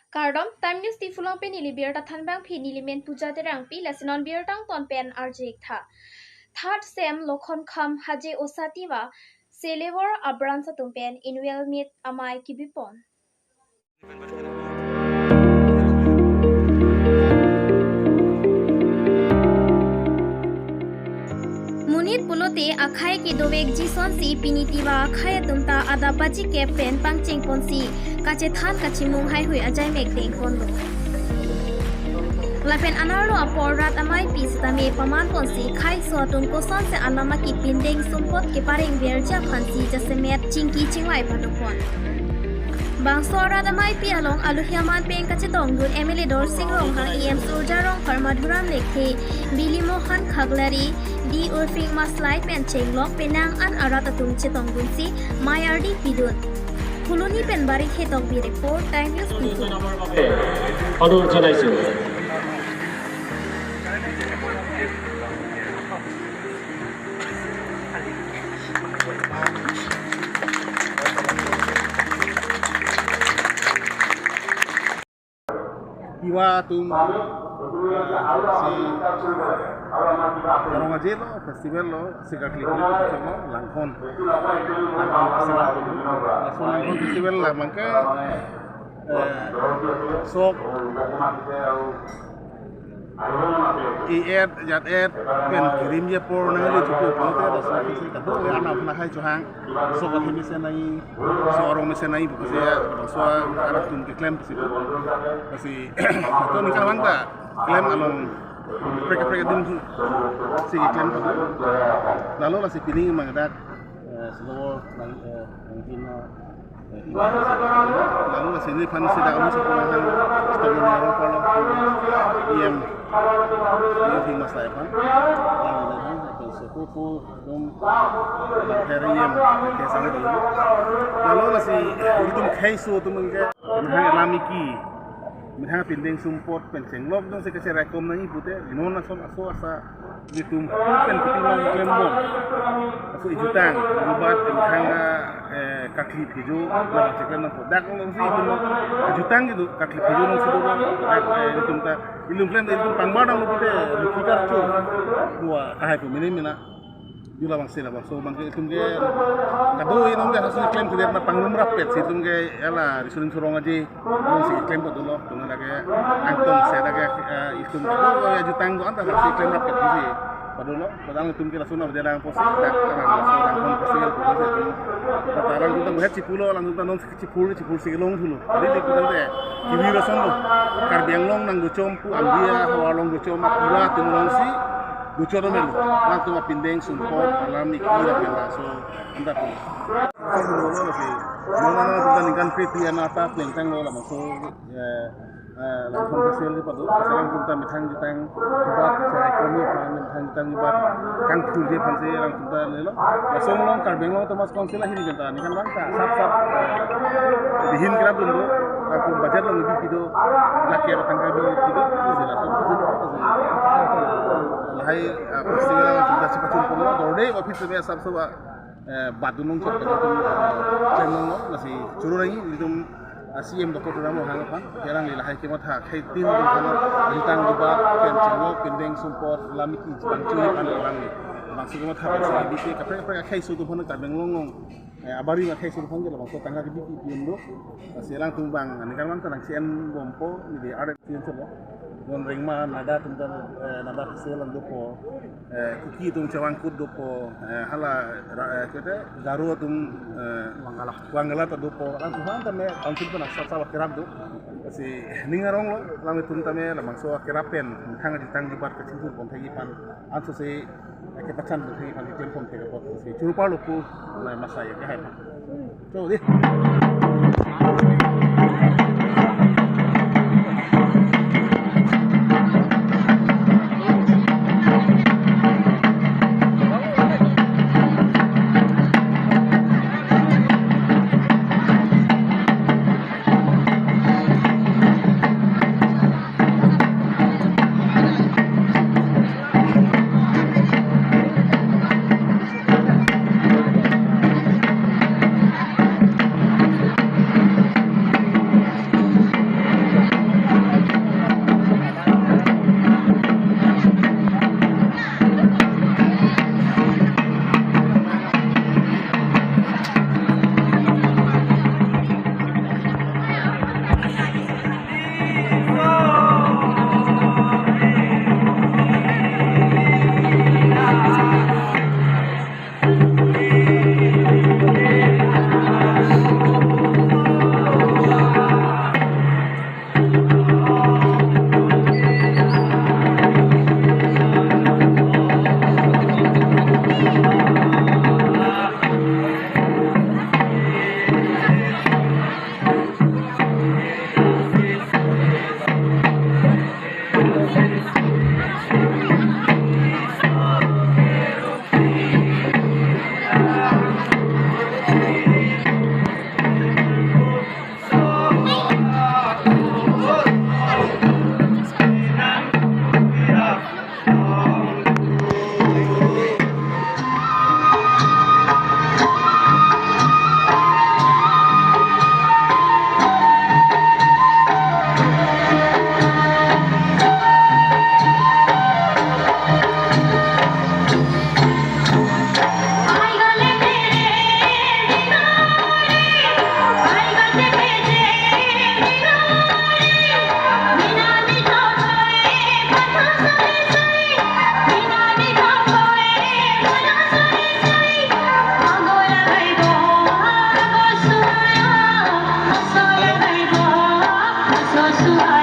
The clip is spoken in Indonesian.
Kardom Time News ti fulong pen ilibir ta thanbang phi nilimen puja te rang pi lasinon bir tang ton pen arjek tha. Third sem lokhon kham haje osativa selewar abran sa pen inwel mit amai kibipon. Munit pulote akhai ki dowek jison si pinitiwa akhai tumta ada baji ke pen pangching ponsi kache than kachimung hai hui ajai mek ding kondo. Lapen anarlo apor rat amai pisita me paman ponsi khai so tum koson se anama ki pindeng sumpot ke paring berja phansi jasemet chingki chingwai padopon. Bang sora damai pi along aluhiaman peng kachetong dun Emily Dor Singrong hang EM Surjarong Farmadhuram lekhe Billy Mohan Khaglari di Urfing Maslai pen chenglok penang an aratatung chetong dun si Mayardi pidun. Kuluni pen bari khetong bi report Time News pidun. Adur janaisu. Iwa tum si Karong aja lo festival lo si kaklik lo sama Langkon festival lah maka sok jat pen kirim je por nangali cukup nanti ada satu sih kata ya anak pernah hai cuhang sok kali misalnya seorang misalnya bukan saya soal arah tum klaim situ masih itu nikah bangga klaim along mereka dim si klaim tu lalu lah si pilih mengadak seluruh mungkin lalu lah sini pan sedang kamu sekolah setengah orang kalau yang mas saya pan yang sepupu dom heriam kesangat dulu lalu lah si itu kaisu tu mungkin menghang lamiki menghang pindeng sumpot pencenglok dong si kasih rekom nani putih nona som aso asa gitu pen kutimang klembong aso ijutang bubat menghang kakli hijau dalam ceklan nang dak nang si itu ijutang gitu kakli hijau nang si dulu itu ta ilum klem itu pangbadang lu putih lukikar tu dua kahai pemini mina jula bang sila bang so bang itu ke kado ini nggak hasil klaim tu dia na panglum rapet situ ke ala disuruh surong aja nang si klaim tu dulu tu lagi angtung saya lagi itu ya jutang tu antara si klaim rapet sih padahal padahal itu ke langsung ada dalam posisi tak orang langsung dalam posisi padahal kita melihat cipulo langsung kita non cipul silong dulu jadi di kita tu kiri rason tu karbiang long nang docompu ambia hawalong docom akula timulong si Bucor melu, langsung pindeng sumpot alam ikira pela so anda tu. Kalau masih, mana kita ningkan pretian apa pelengkang lo lah masuk langsung hasil itu padu. Sekarang kita mitang jutang buat cara ekonomi, mitang jutang buat kang tulje panse orang kita lelo. Masuk long karbeng lo termasuk konsil lah ini kita ningkan bangsa. Sap dihin kira dulu. Langsung bajar lo lebih video laki atau tanggal video itu langsung hai pasti kita cepat cumpul dorde office में सब बादुनों सब चैनल नसी चुरू नहीं लिटुम CM doktor ramu hang pan kerang lila hai kemat ha kai tin ding kana litang diba ken chengo pendeng sumpot lamiki jang curi pan orang ni maksud kemat ha sa bisi kapre kai su tu phone ka benglong abari ma kai su phone je la so tangga di biki pindo selang tumbang ni kan man tanang CN bompo ni di ada tin so non ringma nada tumtan nada selang dopo kuki tum cawangkut dopo hala kete garu tum wangala ta dopo kan tuhan tame angkut na sa kerap do si ningarong lo lami tum tame lamang so kerapen hang di tang dibat ke cintu pon thagi pan anso se ke pacan do thagi pan kem pon thagi pot si churupa lupu na masaya ke hai pan so di Yesu